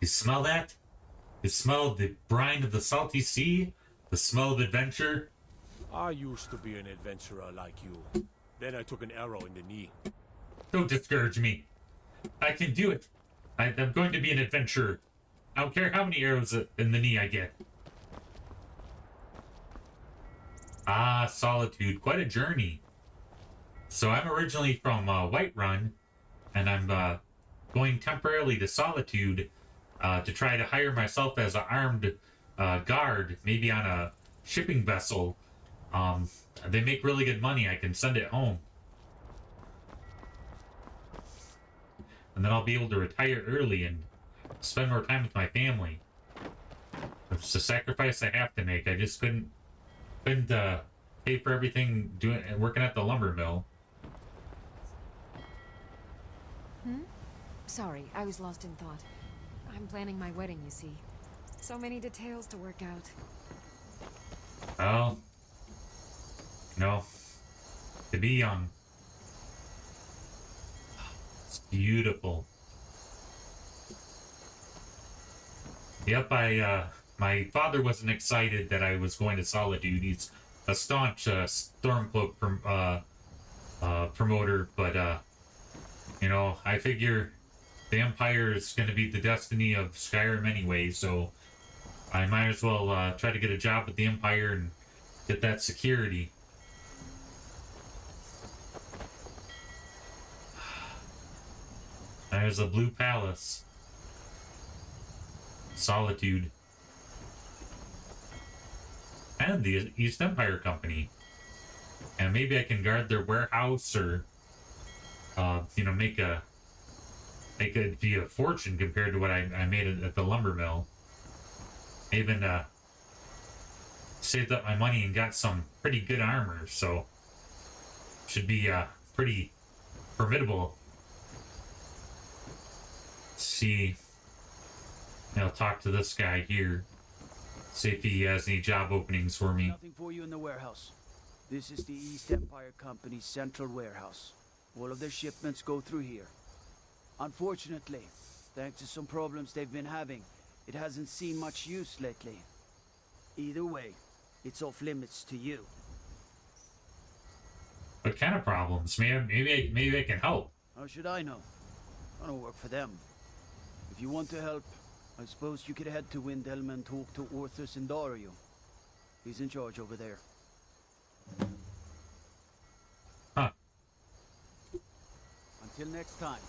You smell that? You smell the brine of the salty sea? The smell of adventure? I used to be an adventurer like you. Then I took an arrow in the knee. Don't discourage me. I can do it. I'm going to be an adventurer. I don't care how many arrows in the knee I get. Ah, Solitude. Quite a journey. So I'm originally from Whiterun, and I'm going temporarily to Solitude to try to hire myself as an armed guard, maybe on a shipping vessel. They make really good money. I can send it home. And then I'll be able to retire early and spend more time with my family. It's a sacrifice I have to make. I just couldn't pay for everything working at the lumber mill. Sorry, I was lost in thought. I'm planning my wedding, you see. So many details to work out. Well, to be young. It's beautiful. Yep, my father wasn't excited that I was going to Solitude. He's a staunch Stormcloak promoter, but I figure the Empire is going to be the destiny of Skyrim anyway, so I might as well try to get a job with the Empire and get that security. There's the Blue Palace. Solitude. And the East Empire Company. And maybe I can guard their warehouse or, make it be a fortune compared to what I made at the lumber mill. I even saved up my money and got some pretty good armor, so should be pretty formidable. Let's see. I'll talk to this guy here. See if he has any job openings for me. Nothing for you in the warehouse. This is the East Empire Company's central warehouse. All of their shipments go through here. Unfortunately, thanks to some problems they've been having, it hasn't seen much use lately. Either way, it's off limits to you. What kind of problems? Maybe I can help. How should I know? I don't work for them. If you want to help, I suppose you could head to Windhelm and talk to Orthus and Dario. He's in charge over there. Huh. Until next time.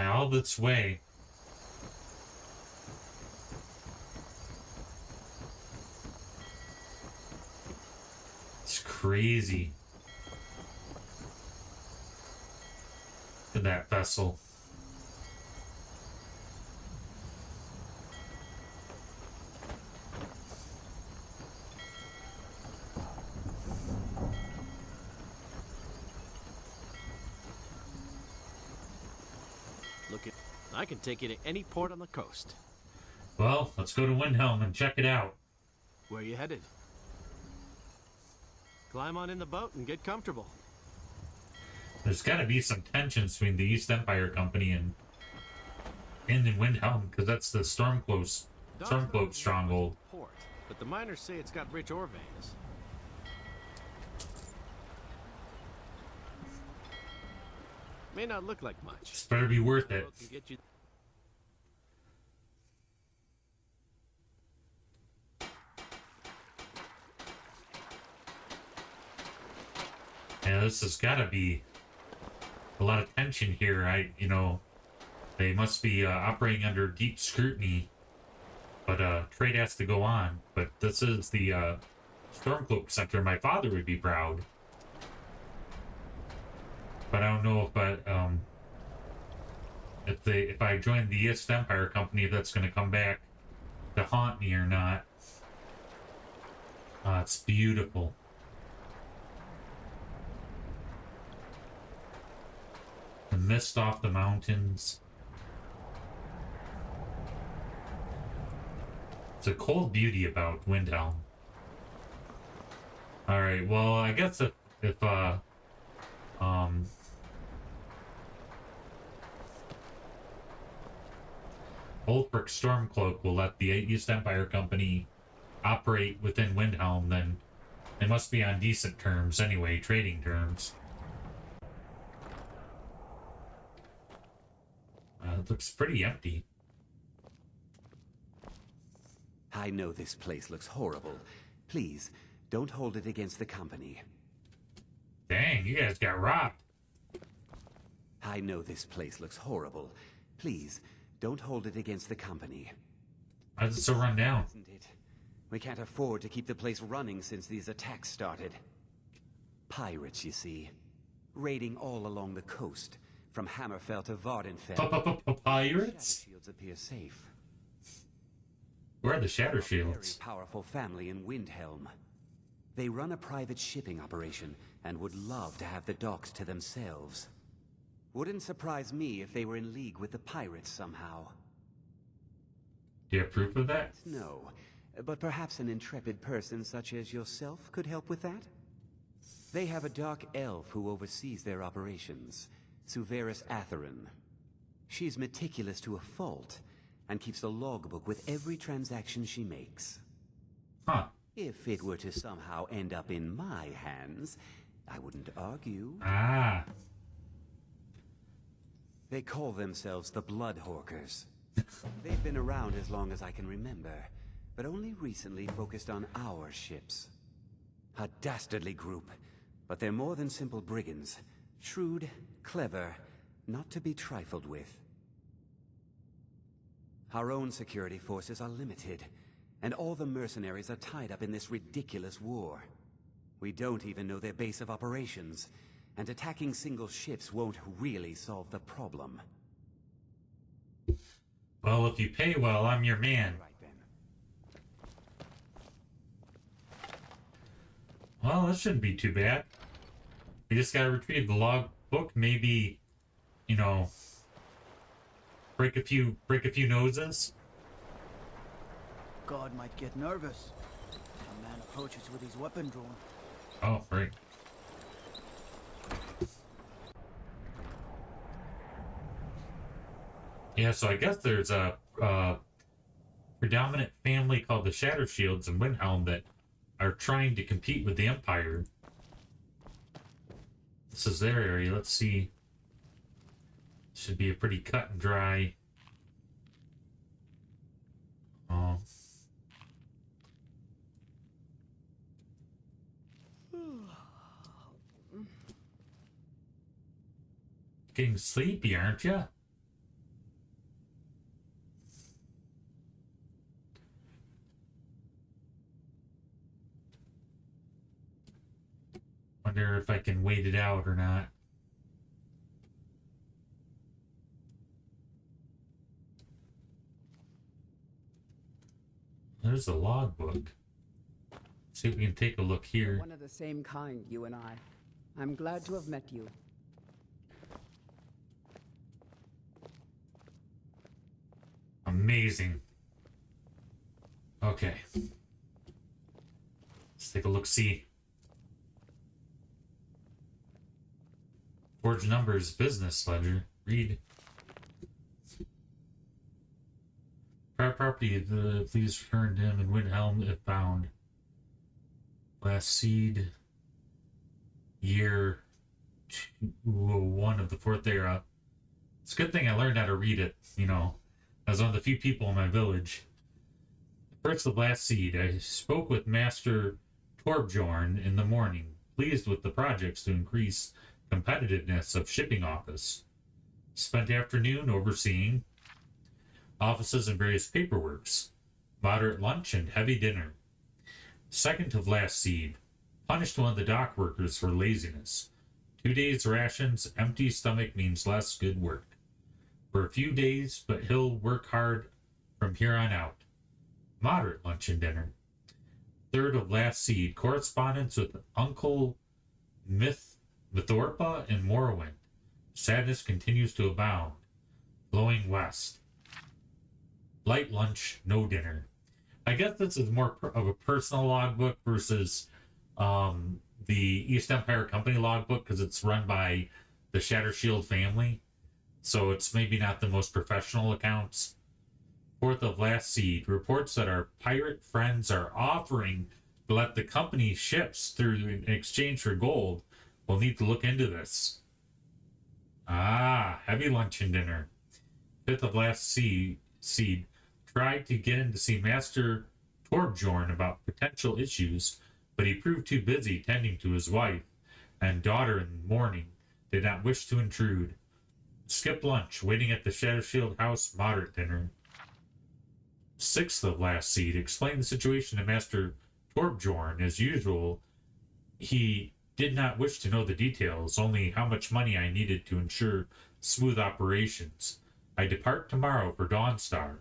All this way. It's crazy. Look at that vessel. I can take you to any port on the coast. Well, let's go to Windhelm and check it out. Where you headed? Climb on in the boat and get comfortable. There's got to be some tension between the East Empire Company and Windhelm, because that's the Stormcloak stronghold. Port, but the miners say it's got rich ore veins. May not look like much. It's better be worth it. Can get you... Yeah, this has got to be a lot of tension here. They must be operating under deep scrutiny, but trade has to go on. But this is the Stormcloak Center. My father would be proud. But I don't know if I join the East Empire Company, if that's going to come back to haunt me or not. It's beautiful. And mist off the mountains. It's a cold beauty about Windhelm. Alright, well, I guess if Ulfric Stormcloak will let the East Empire Company operate within Windhelm, then they must be on decent terms anyway, trading terms. It looks pretty empty. I know this place looks horrible. Please, don't hold it against the company. Dang, you guys got robbed. I know this place looks horrible. Please, don't hold it against the company. Why is it so run down? Isn't it? We can't afford to keep the place running since these attacks started. Pirates, you see. Raiding all along the coast, from Hammerfell to Vardenfell. Pirates? Shadow Shields appear safe. Where are the Shadow A very Shields? powerful family in Windhelm. They run a private shipping operation and would love to have the docks to themselves. Wouldn't surprise me if they were in league with the pirates somehow. Do you have proof of that? No, but perhaps an intrepid person such as yourself could help with that? They have a dark elf who oversees their operations, Suveris Atherin. She's meticulous to a fault, and keeps a logbook with every transaction she makes. Huh. If it were to somehow end up in my hands, I wouldn't argue. Ah. They call themselves the Bloodhawkers. They've been around as long as I can remember, but only recently focused on our ships. A dastardly group, but they're more than simple brigands. Shrewd, clever, not to be trifled with. Our own security forces are limited, and all the mercenaries are tied up in this ridiculous war. We don't even know their base of operations, and attacking single ships won't really solve the problem. Well, if you pay well, I'm your man. Right then. Well, that shouldn't be too bad. We just gotta retrieve the log book, maybe, you know, break a few noses. God might get nervous. A man approaches with his weapon drawn. Oh, right. Yeah, so I guess there's a predominant family called the Shadow Shields in Windhelm that are trying to compete with the Empire. This is their area. Let's see. Should be a pretty cut and dry. Oh. Getting sleepy, aren't you? Wonder if I can wait it out or not. There's the logbook. See if we can take a look here. One of the same kind, you and I. I'm glad to have met you. Amazing. Okay. Let's take a look-see. Forge numbers, business ledger. Read. Prior property, please return to him in Windhelm if found. Last seed. Year 201 of the Fourth Era. It's a good thing I learned how to read it, you know. I was one of the few people in my village. First of last seed, I spoke with Master Torbjorn in the morning, pleased with the projects to increase competitiveness of shipping office. Spent afternoon overseeing offices and various paperworks. Moderate lunch and heavy dinner. Second of last seed, punished one of the dock workers for laziness. 2 days rations, empty stomach means less good work. For a few days, but he'll work hard from here on out. Moderate lunch and dinner. Third of last seed, correspondence with Uncle Mithorpa in Morrowind. Sadness continues to abound. Blowing west. Light lunch, no dinner. I guess this is more of a personal logbook versus the East Empire Company logbook because it's run by the Shatter Shield family. So it's maybe not the most professional accounts. 4th of last seed. Reports that our pirate friends are offering to let the company ships through in exchange for gold. We'll need to look into this. Ah, heavy lunch and dinner. 5th of last seed. Tried to get in to see Master Torbjorn about potential issues, but he proved too busy tending to his wife and daughter in the morning, did not wish to intrude. Skipped lunch, waiting at the Shadow Shield house, moderate dinner. 6th of last seed, explained the situation to Master Torbjorn. As usual, he did not wish to know the details, only how much money I needed to ensure smooth operations. I depart tomorrow for Dawnstar,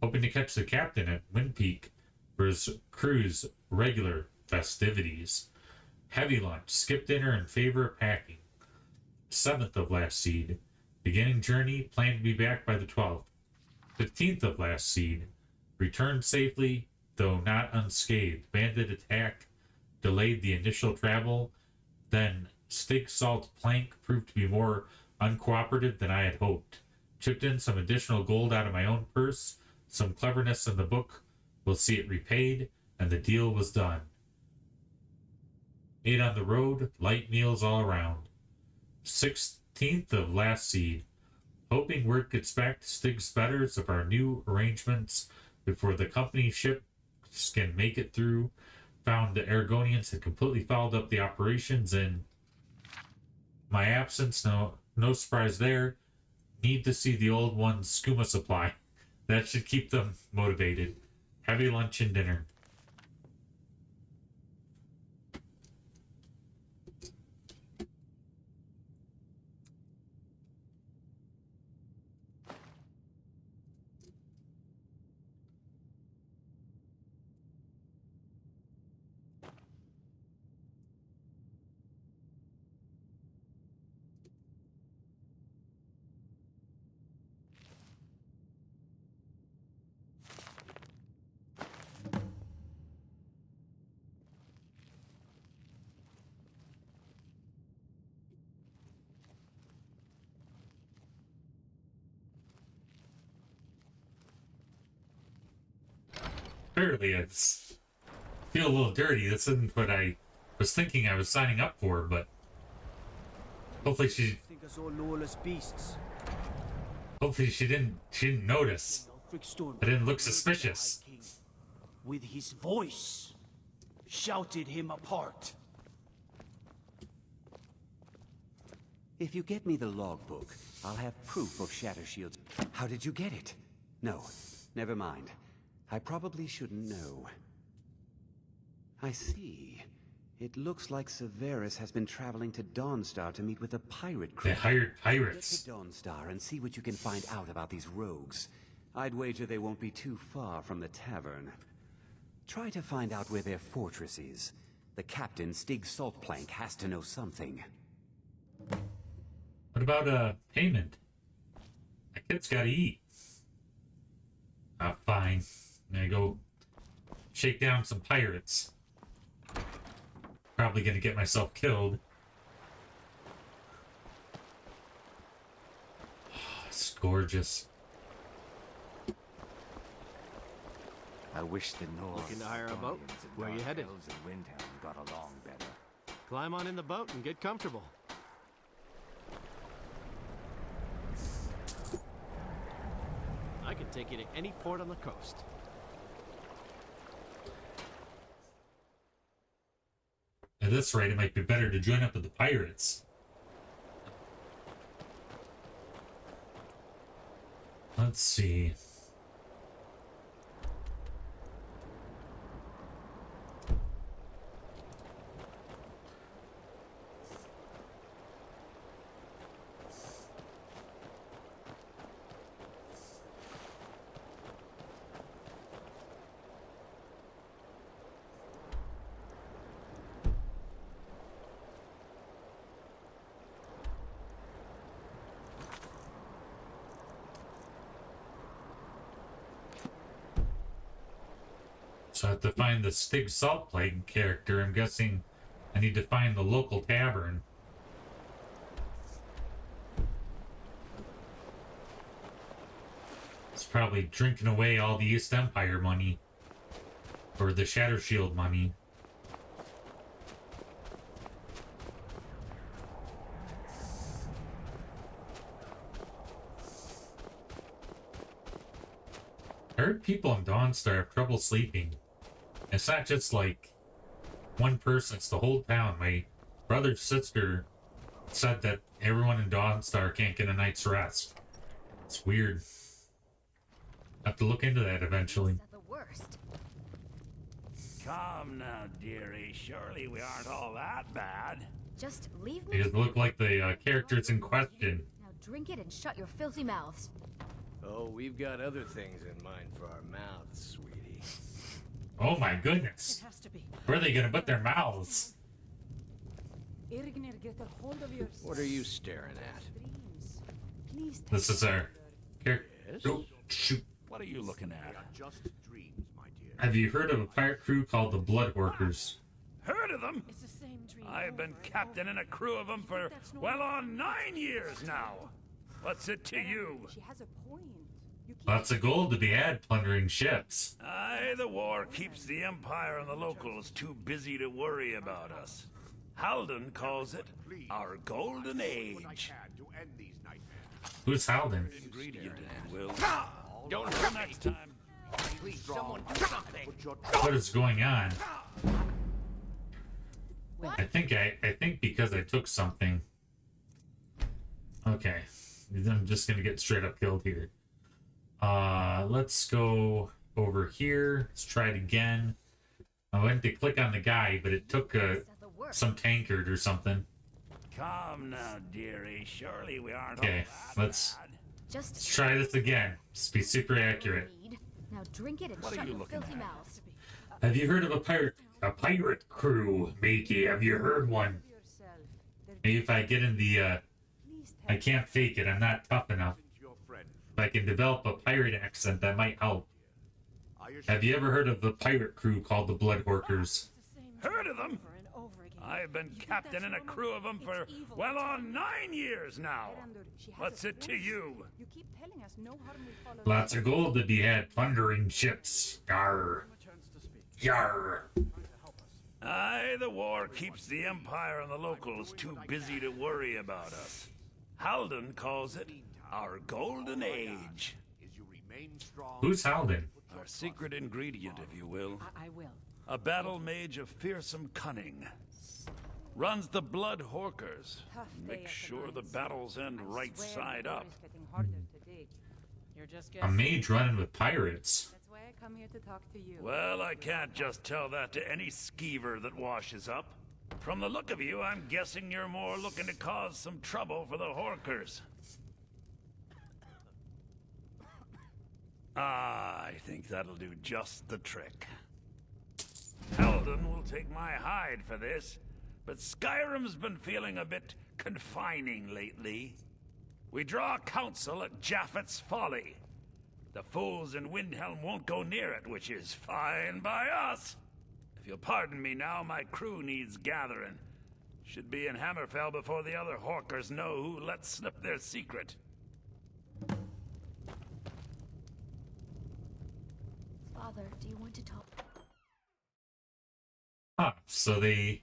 hoping to catch the captain at Windpeak for his crew's regular festivities. Heavy lunch, skip dinner in favor of packing. 7th of last seed, beginning journey, planned to be back by the 12th. 15th of last seed, returned safely, though not unscathed. Bandit attack delayed the initial travel, then Stig Salt Plank proved to be more uncooperative than I had hoped. Chipped in some additional gold out of my own purse, some cleverness in the book will see it repaid, and the deal was done. Ate on the road, light meals all around. 16th of last seed, hoping word gets back to Stig's betters of our new arrangements before the company ships can make it through. Found the Aragonians had completely fouled up the operations in my absence. No surprise there. Need to see the old one's skooma supply. That should keep them motivated. Heavy lunch and dinner. Apparently, it's feel a little dirty. This isn't what I was thinking I was signing up for, but hopefully she Think us all lawless beasts. didn't notice. I didn't look suspicious. With his voice, shouted him apart. If you get me the logbook, I'll have proof of Shatter Shield's... How did you get it? No, never mind. I probably shouldn't know. I see. It looks like Severus has been traveling to Dawnstar to meet with a pirate crew. They hired pirates. Get to Dawnstar and see what you can find out about these rogues. I'd wager they won't be too far from the tavern. Try to find out where their fortress is. The captain, Stig Saltplank, has to know something. What about payment? That kid's gotta eat. Fine. I'm gonna go shake down some pirates. Probably gonna get myself killed. Oh, it's gorgeous. I wish the North... Looking to hire a boat? Where you headed? And Windhelm got along better. Climb on in the boat and get comfortable. I can take you to any port on the coast. At this rate, it might be better to join up with the pirates. Let's see. To find the Stig Saltplague character, I'm guessing I need to find the local tavern. It's probably drinking away all the East Empire money. Or the Shadow Shield money. I heard people in Dawnstar have trouble sleeping. It's not just like one person, it's the whole town. My brother's sister said that everyone in Dawnstar can't get a night's rest. It's weird. I have to look into that eventually. The worst. Come now, dearie. Surely we aren't all that bad. Just leave me. They just look like the characters in question. Now drink it and shut your filthy mouths. Oh, we've got other things in mind for our mouths, sweetie. Oh my goodness. Has to be. Where are they gonna put their mouths? Irgnir, get a hold of yourself. What are you staring at? Dreams. Please take This is our character. Yes? Oh, shoot. What are you looking at? Just dreams, my dear. Have you heard of a pirate crew called the Bloodworkers? Heard of them? It's the same dream. I've been over and captain in a crew of them for well on 9 years now. What's it to you? She has a point. You keep Lots of gold to be had plundering ships. Aye, the war keeps the Empire and the locals too busy to worry about us. Halden calls it our golden age. To end these nightmares. Who's Halden? Ingredient, if you will. Don't Until hurt me. next time. Please, someone do something. What is going on? I think because I took something. Okay. I'm just gonna get straight up killed here. Let's go over here. Let's try it again. I went to click on the guy, but it took some tankard or something. Come now, dearie. Surely we aren't Okay, all that let's bad. Just try this again. Just be super accurate. read. Now drink it and What are shut you your looking filthy at? mouths. Have you heard of a pirate crew, matey? Have you heard one? yourself. They're Maybe if I get in the please I can't fake it. I'm not tough enough. Your friend. If I can develop a pirate accent, that might help. I assure Have you ever heard of the pirate crew called the Bloodworkers? the same Heard dream of them? over and over again. I've been You think captain that's in a normal? crew of them It's for evil. well on 9 years now. Erandur, she has What's a it to point. you? You keep telling us no harm will follow. Lots of gold to be had plundering ships. Yarr. Yarr. Aye, the war keeps the Empire and the locals too busy to worry about us. Halden calls it our golden age. is you remain strong. Who's Halden? Our secret ingredient, if you will. I will. A battle mage of fearsome cunning. Runs the Blood Horkers. Tough day Makes at the sure the mines. battles end I right swear side the war up. is getting harder to dig. You're just A guessing. mage running with pirates. That's why I come here to talk to you. Well, I can't just tell that to any skeever that washes up. From the look of you, I'm guessing you're more looking to cause some trouble for the Horkers. Ah, I think that'll do just the trick. Halden will take my hide for this, but Skyrim's been feeling a bit confining lately. We draw counsel at Japhet's Folly. The fools in Windhelm won't go near it, which is fine by us. If you'll pardon me now, my crew needs gathering. Should be in Hammerfell before the other Horkers know who let slip their secret. Father, do you want to talk? Huh. So the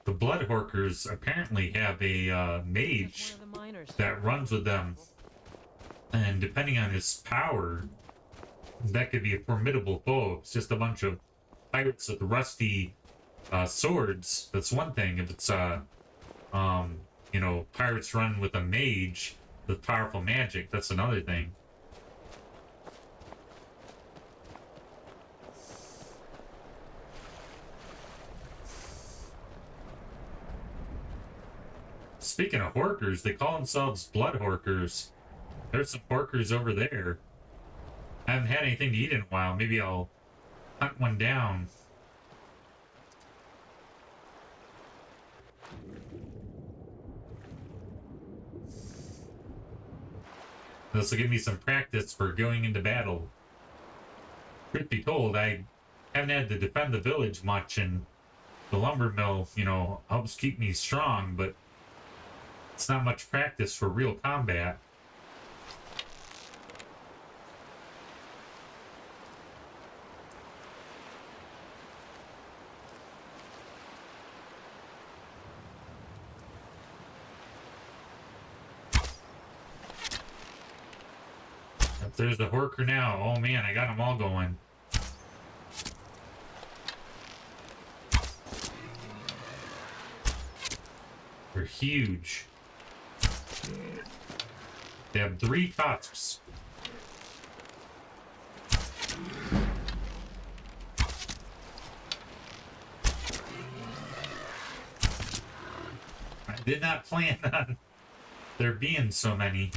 Bloodhorkers apparently have a mage One of the miners. that runs with them. And depending on his power, that could be a formidable foe. It's just a bunch of pirates with rusty swords. That's one thing. If it's pirates run with a mage with powerful magic, that's another thing. Speaking of Horkers, they call themselves Blood Horkers. There's some Horkers over there. I haven't had anything to eat in a while. Maybe I'll hunt one down. This will give me some practice for going into battle. Truth be told, I haven't had to defend the village much, and the lumber mill, you know, helps keep me strong, but it's not much practice for real combat. If there's the Horker now, oh man, I got them all going. They're huge. They have 3 tusks. I did not plan on there being so many.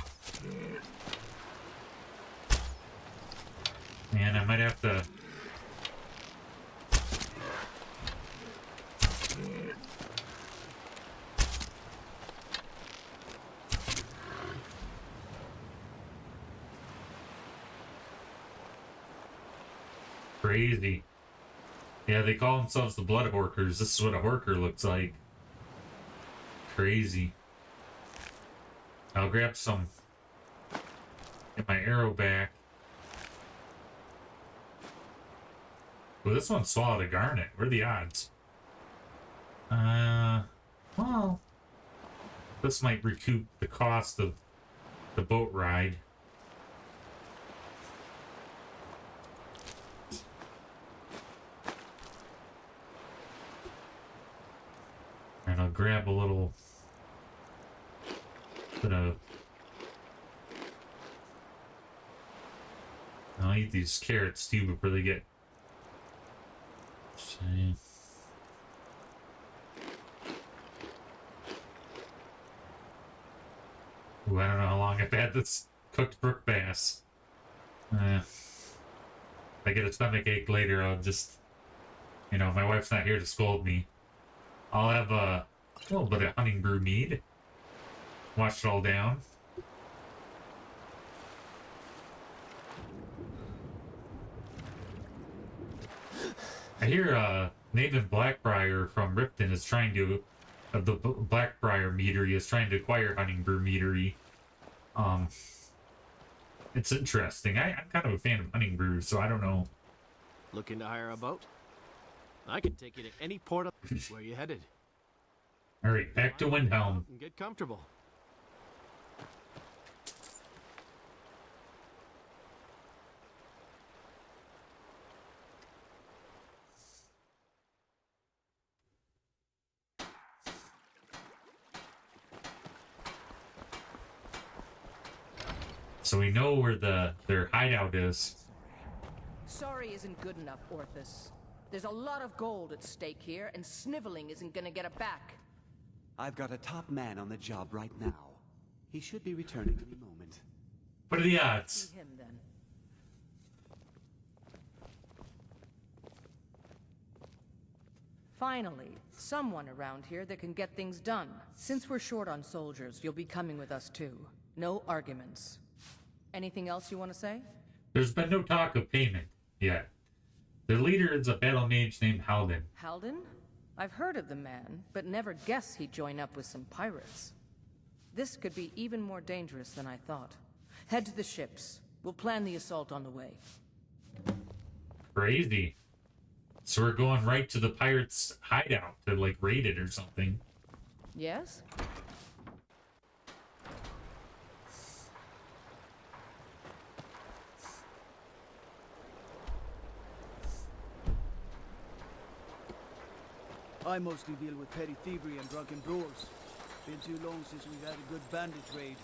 Man, I might have to... Crazy. Yeah, they call themselves the Blood Horkers. This is what a Horker looks like. Crazy. I'll grab some. Get my arrow back. Well, this one swallowed a garnet. What are the odds? Well, this might recoup the cost of the boat ride. And I'll grab a little bit of... I'll eat these carrots too before they get... See. Ooh, I don't know how long I've had this cooked brook bass. If I get a stomach ache later, I'll just... You know, my wife's not here to scold me. I'll have a little bit of honey brew mead. Wash it all down. I hear Nathan Blackbriar from Ripton is trying to, the Blackbriar meadery is trying to acquire Hunting Brew meadery. It's interesting. I'm kind of a fan of Hunting Brew, so I don't know. Looking to hire a boat? I can take you to any port up where you headed. All right, back to Windhelm. And get comfortable. So we know where their hideout is. Sorry isn't good enough, Orthus. There's a lot of gold at stake here, and sniveling isn't gonna get it back. I've got a top man on the job right now. He should be returning any moment. What are the odds? See him then. Finally, someone around here that can get things done. Since we're short on soldiers, you'll be coming with us too. No arguments. Anything else you want to say? There's been no talk of payment yet. The leader is a battle mage named Halden. Halden? I've heard of the man, but never guessed he'd join up with some pirates. This could be even more dangerous than I thought. Head to the ships. We'll plan the assault on the way. Crazy. So we're going right to the pirates' hideout to, like, raid it or something. Yes? I mostly deal with petty thievery and drunken brawls. Been too long since we've had a good bandit raid.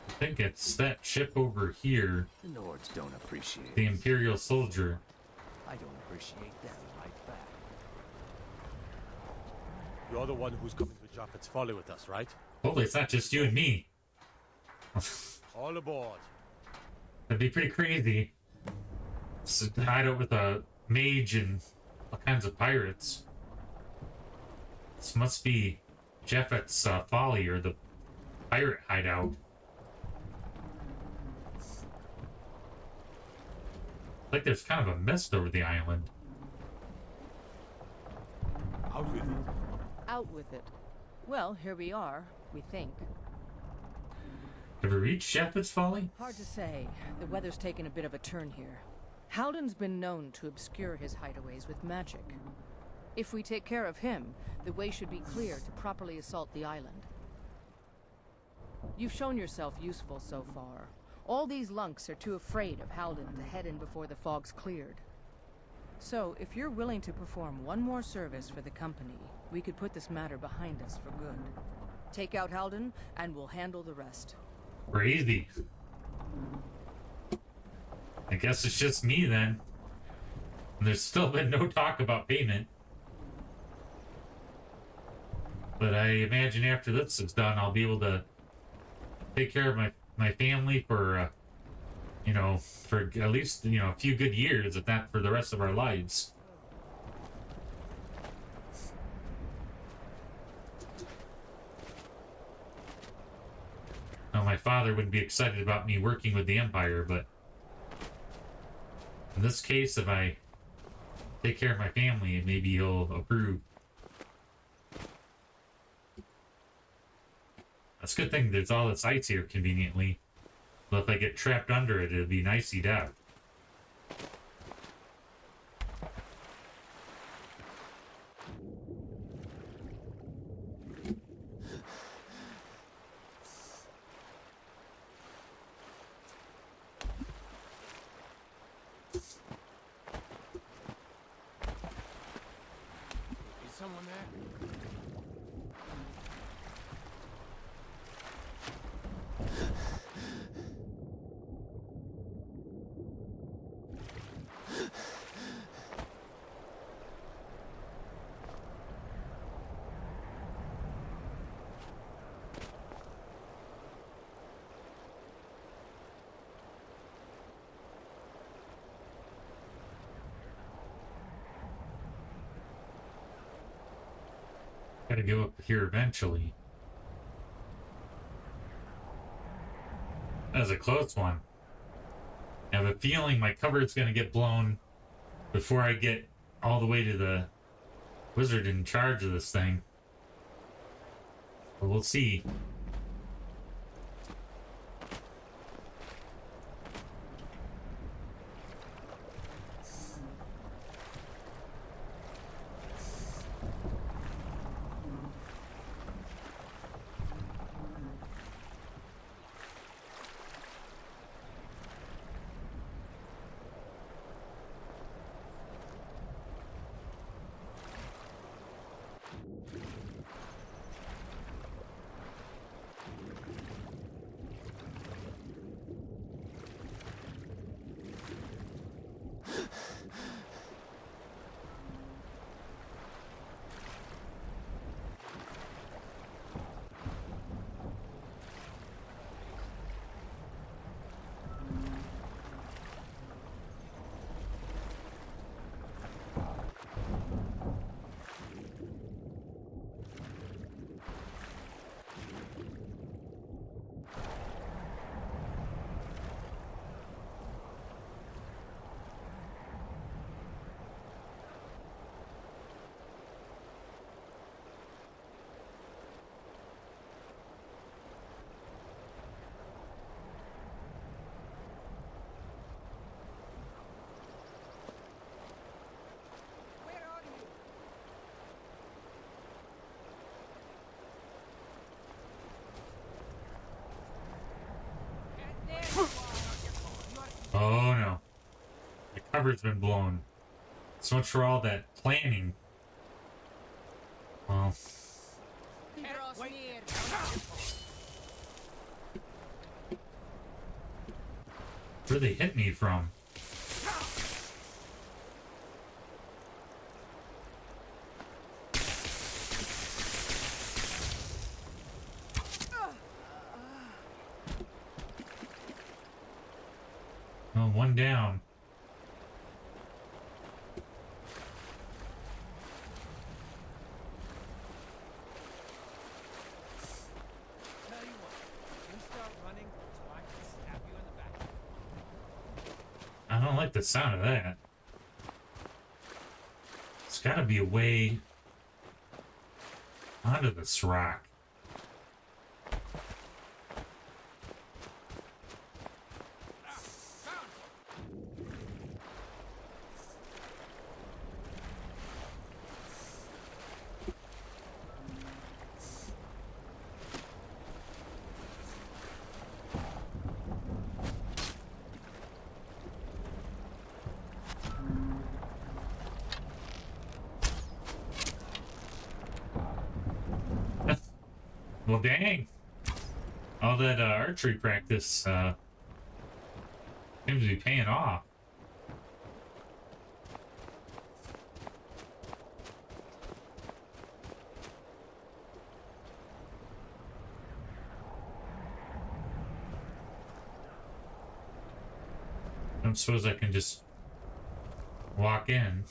I think it's that ship over here. The Nords don't appreciate The Imperial Soldier. I don't appreciate them right back. You're the one who's coming to Japheth's Folly with us, right? Hopefully it's not just you and me. All aboard. That'd be pretty crazy. So hideout with a mage and all kinds of pirates. This must be Jeffett's Folly, or the pirate hideout. Like there's kind of a mist over the island. Out with it. Out with it. Well, here we are, we think. Have we reached Jeffett's Folly? Hard to say. The weather's taken a bit of a turn here. Halden's been known to obscure his hideaways with magic. If we take care of him, the way should be clear to properly assault the island. You've shown yourself useful so far. All these lunks are too afraid of Halden to head in before the fog's cleared. So, if you're willing to perform one more service for the company, we could put this matter behind us for good. Take out Halden, and we'll handle the rest. Crazy. I guess it's just me then. And there's still been no talk about payment. But I imagine after this is done, I'll be able to take care of my family for, you know, for at least, you know, a few good years, if not for the rest of our lives. Now, my father wouldn't be excited about me working with the Empire, but in this case, if I take care of my family, maybe he'll approve. That's a good thing there's all the sites here conveniently. But if I get trapped under it, it'd be an icy death. Is someone there? Gotta go up here eventually. That was a close one. I have a feeling my cover's gonna get blown before I get all the way to the wizard in charge of this thing. But we'll see. Oh no. The cover's been blown. So much for all that planning. Well. Where they hit me from? Oh, one down. don't like the sound of that. It's gotta be a way onto this rock. Well, dang. All that archery practice seems to be paying off. I don't suppose I can just walk in.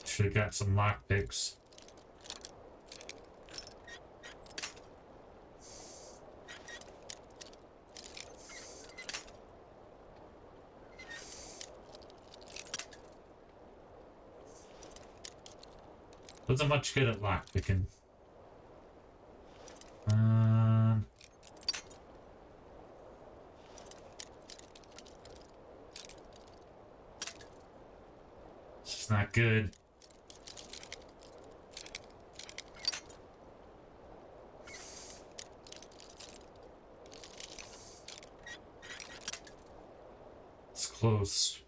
Should have got some lockpicks. Wasn't much good at lockpicking. This is not good. It's close.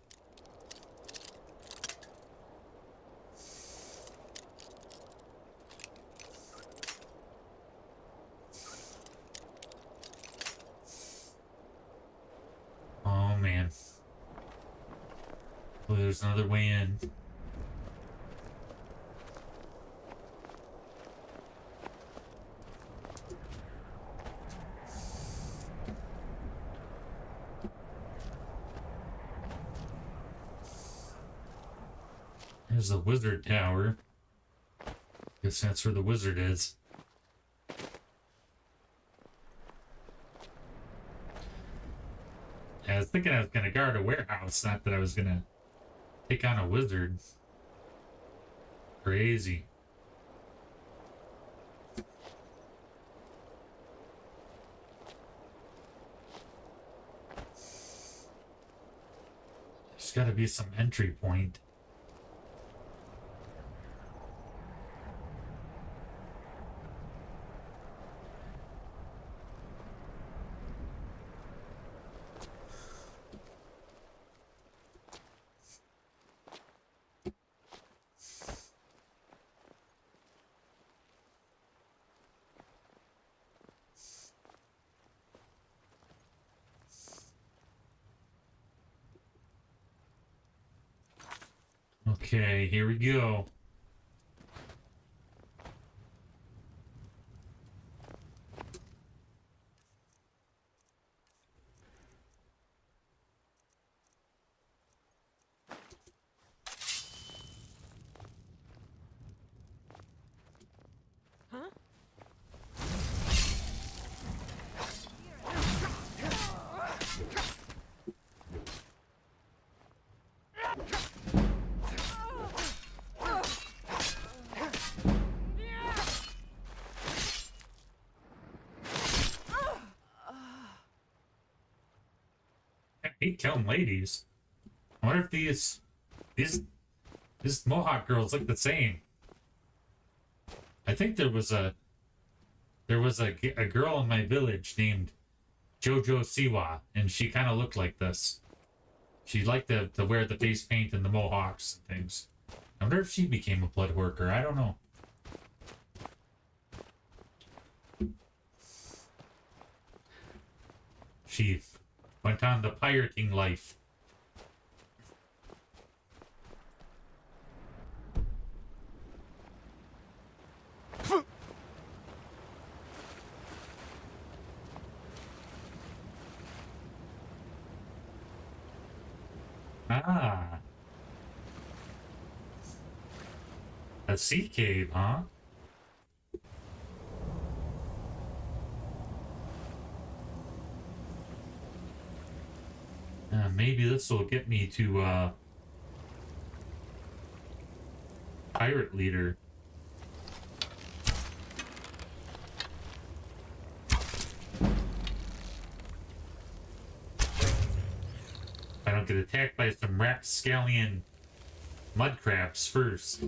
Oh man. Well, there's another way in. There's the wizard tower. Guess that's where the wizard is. I was thinking I was gonna guard a warehouse, not that I was gonna take on a wizard. Crazy. There's gotta be some entry point. Okay, here we go. I hate killing ladies. I wonder if these Mohawk girls look the same. I think there was a girl in my village named Jojo Siwa, and she kind of looked like this. She liked to wear the face paint and the mohawks and things. I wonder if she became a blood worker. I don't know. chief. Went on the pirating life. Ah. A sea cave, huh? Maybe this will get me to, pirate leader. I don't get attacked by some rapscallion mud crabs first.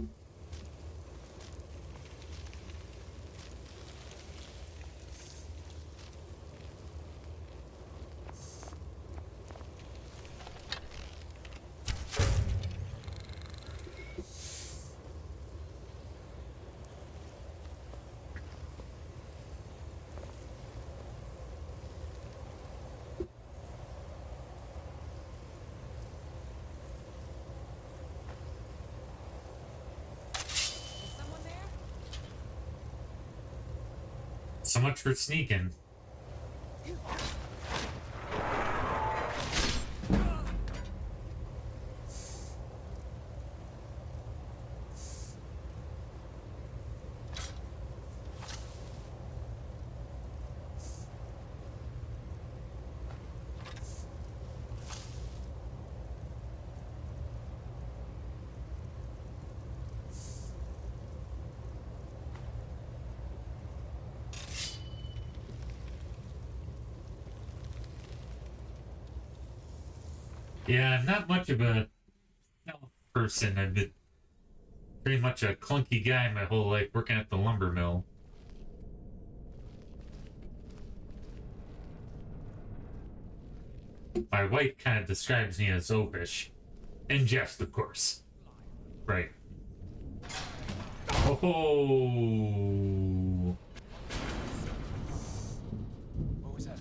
So much for sneaking. Yeah, I'm not much of a stealth person. I've been pretty much a clunky guy my whole life working at the lumber mill. My wife kind of describes me as oafish. In jest, of course. Right. Oh. What was that?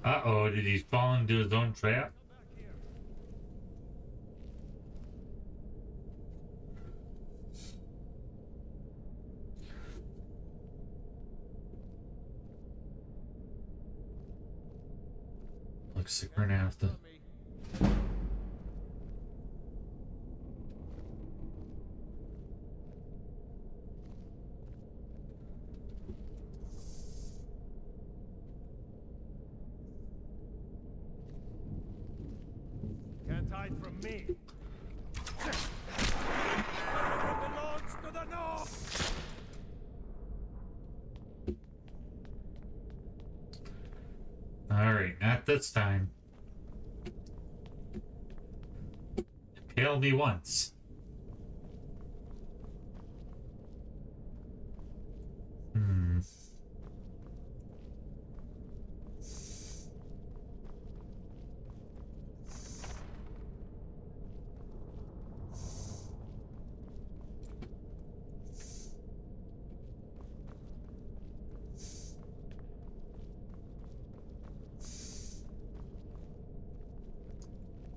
Uh-oh, did he fall into his own trap? Looks like we're gonna have to... Can't hide from me. Belongs to the North. Alright, not this time. Impale me once. Hmm.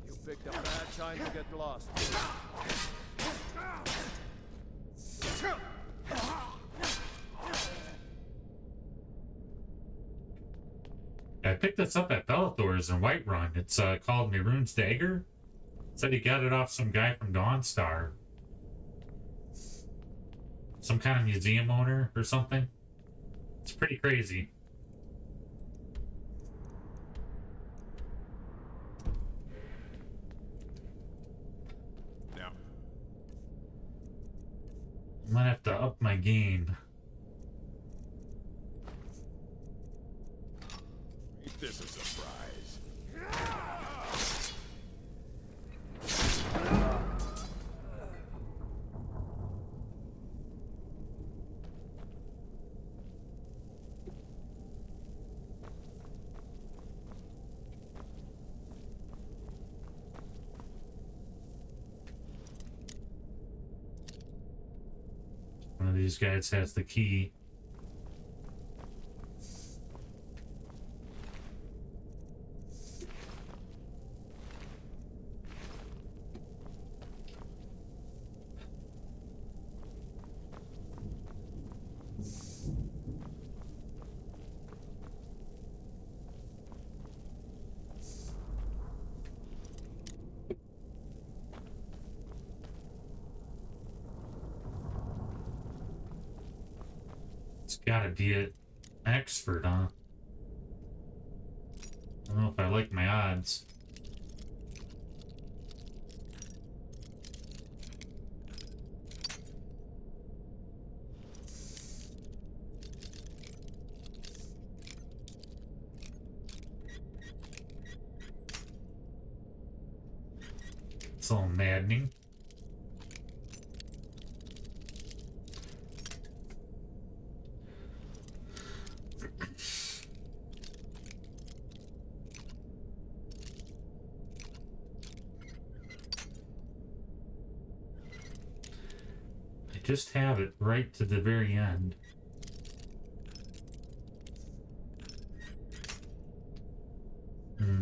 You picked a bad time to get lost. I picked this up at Bellathor's in Whiterun. It's called Maroon's Dagger. Said he got it off some guy from Dawnstar. Some kind of museum owner or something. It's pretty crazy. Now, I might have to up my game. eat this a surprise. these guys has the key. It's gotta be an expert, huh? I don't know if I like my odds. It's all maddening. Just have it right to the very end. Hmm.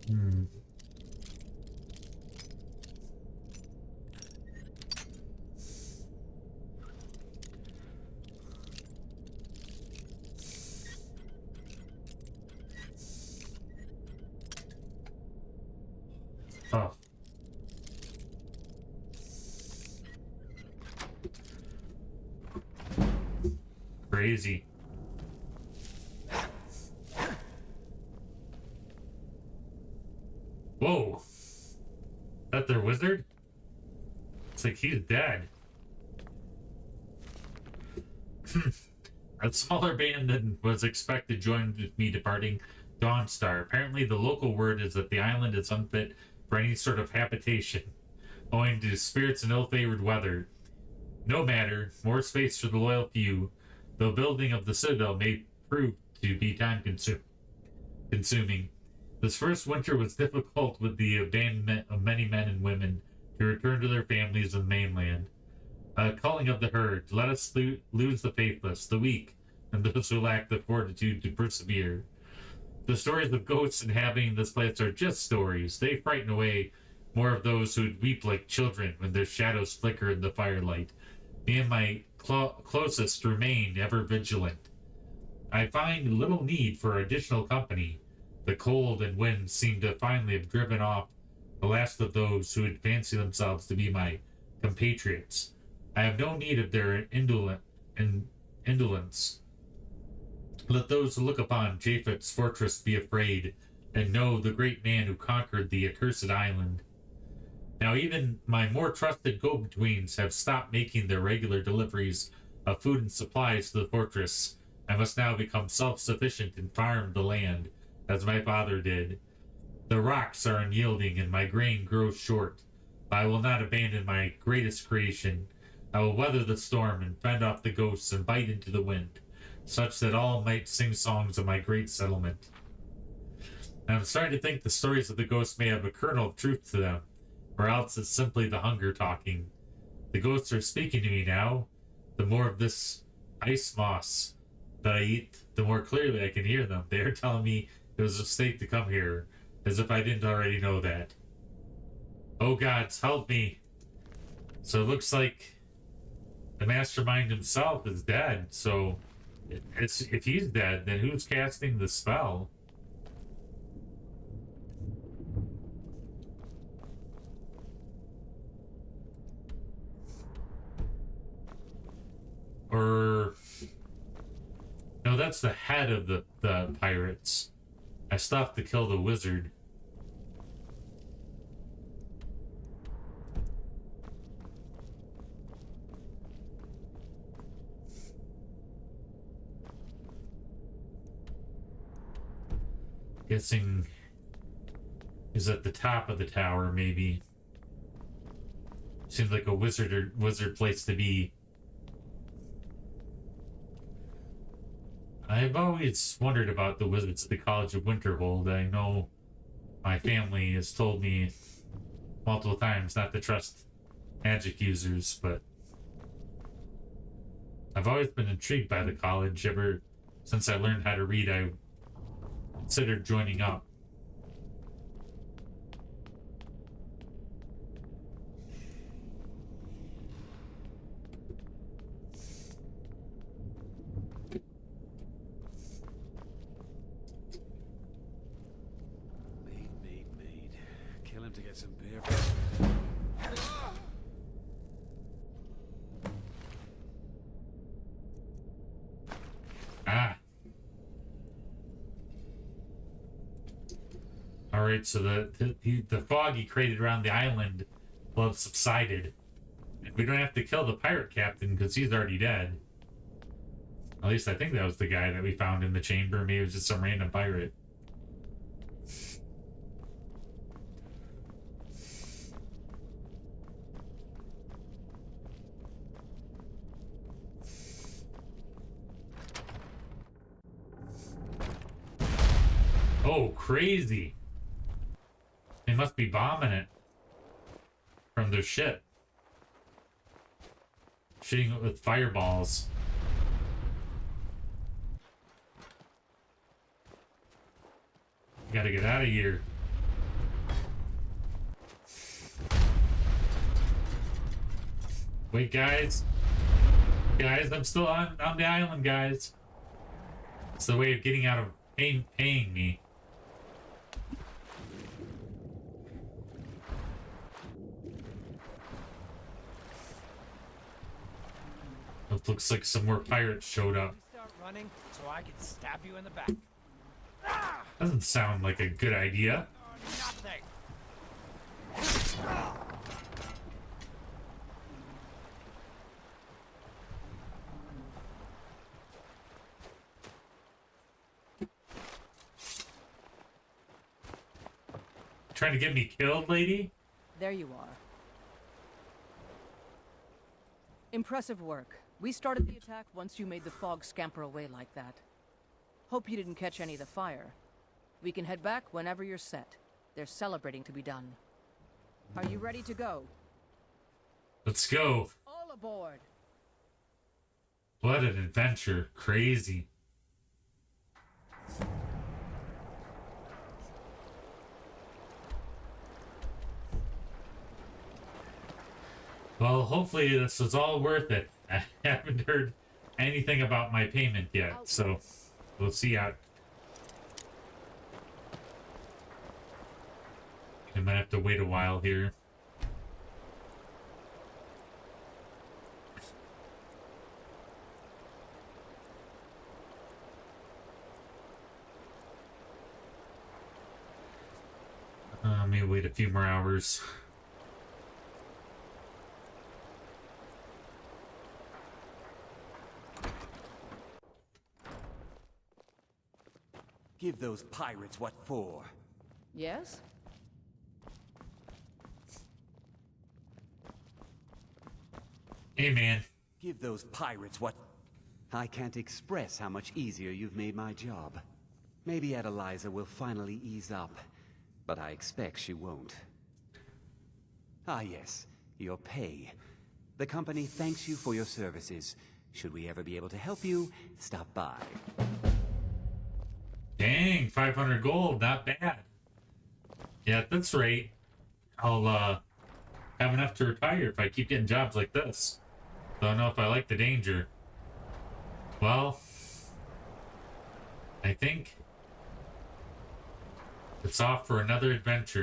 Hmm. Oh. Crazy. Whoa. Is that their wizard? It's like he's dead. A smaller band than was expected joined with me departing Dawnstar. Apparently, the local word is that the island is unfit for any sort of habitation, owing to spirits and ill-favored weather. No matter, more space for the loyal few, though building of the citadel may prove to be time-consuming. This first winter was difficult with the abandonment of many men and women to return to their families on the mainland. Calling of the herd, let us lose the faithless, the weak, and those who lack the fortitude to persevere. The stories of ghosts inhabiting this place are just stories. They frighten away more of those who would weep like children when their shadows flicker in the firelight. Me and my closest remain ever vigilant. I find little need for additional company. The cold and wind seem to finally have driven off the last of those who would fancy themselves to be my compatriots. I have no need of their indolence. Let those who look upon Japhet's fortress be afraid, and know the great man who conquered the accursed island. Now even my more trusted go-betweens have stopped making their regular deliveries of food and supplies to the fortress. I must now become self-sufficient and farm the land, as my father did. The rocks are unyielding, and my grain grows short. But I will not abandon my greatest creation. I will weather the storm and fend off the ghosts and bite into the wind, such that all might sing songs of my great settlement. And I'm starting to think the stories of the ghosts may have a kernel of truth to them, or else it's simply the hunger talking. The ghosts are speaking to me now. The more of this ice moss that I eat, the more clearly I can hear them. They are telling me it was a mistake to come here, as if I didn't already know that. Oh gods, help me! So it looks like the mastermind himself is dead, so if he's dead, then who's casting the spell? Or no, that's the head of the pirates. I still have to kill the wizard. Guessing is at the top of the tower, maybe. Seems like a wizard place to be. I've always wondered about the wizards at the College of Winterhold. I know my family has told me multiple times not to trust magic users, but I've always been intrigued by the college. Ever since I learned how to read, I considered joining up. Mead. Kill him to get some beer. Ah. Alright, so the fog he created around the island will have subsided. And we don't have to kill the pirate captain because he's already dead. At least I think that was the guy that we found in the chamber. Maybe it was just some random pirate. Oh, crazy. They must be bombing it from their ship. Shooting it with fireballs. Gotta get out of here. Wait, guys. Guys, I'm still on the island, guys. It's the way of getting out of paying me. It looks like some more pirates showed up. Start running so I can stab you in the back. Doesn't sound like a good idea. Nothing. Trying to get me killed, lady? There you are. Impressive work. We started the attack once you made the fog scamper away like that. Hope you didn't catch any of the fire. We can head back whenever you're set. There's celebrating to be done. Are you ready to go? Let's go. All aboard! What an adventure. Crazy. Well, hopefully this was all worth it. I haven't heard anything about my payment yet, so we'll see how. I might have to wait a while here. Maybe wait a few more hours. Give those pirates what for. Yes? Hey, man. Give those pirates what... I can't express how much easier you've made my job. Maybe Adeliza will finally ease up, but I expect she won't. Ah, yes, your pay. The company thanks you for your services. Should we ever be able to help you, stop by. Dang, 500 gold, not bad. Yeah, that's right. I'll have enough to retire if I keep getting jobs like this. Don't know if I like the danger. Well, I think it's off for another adventure.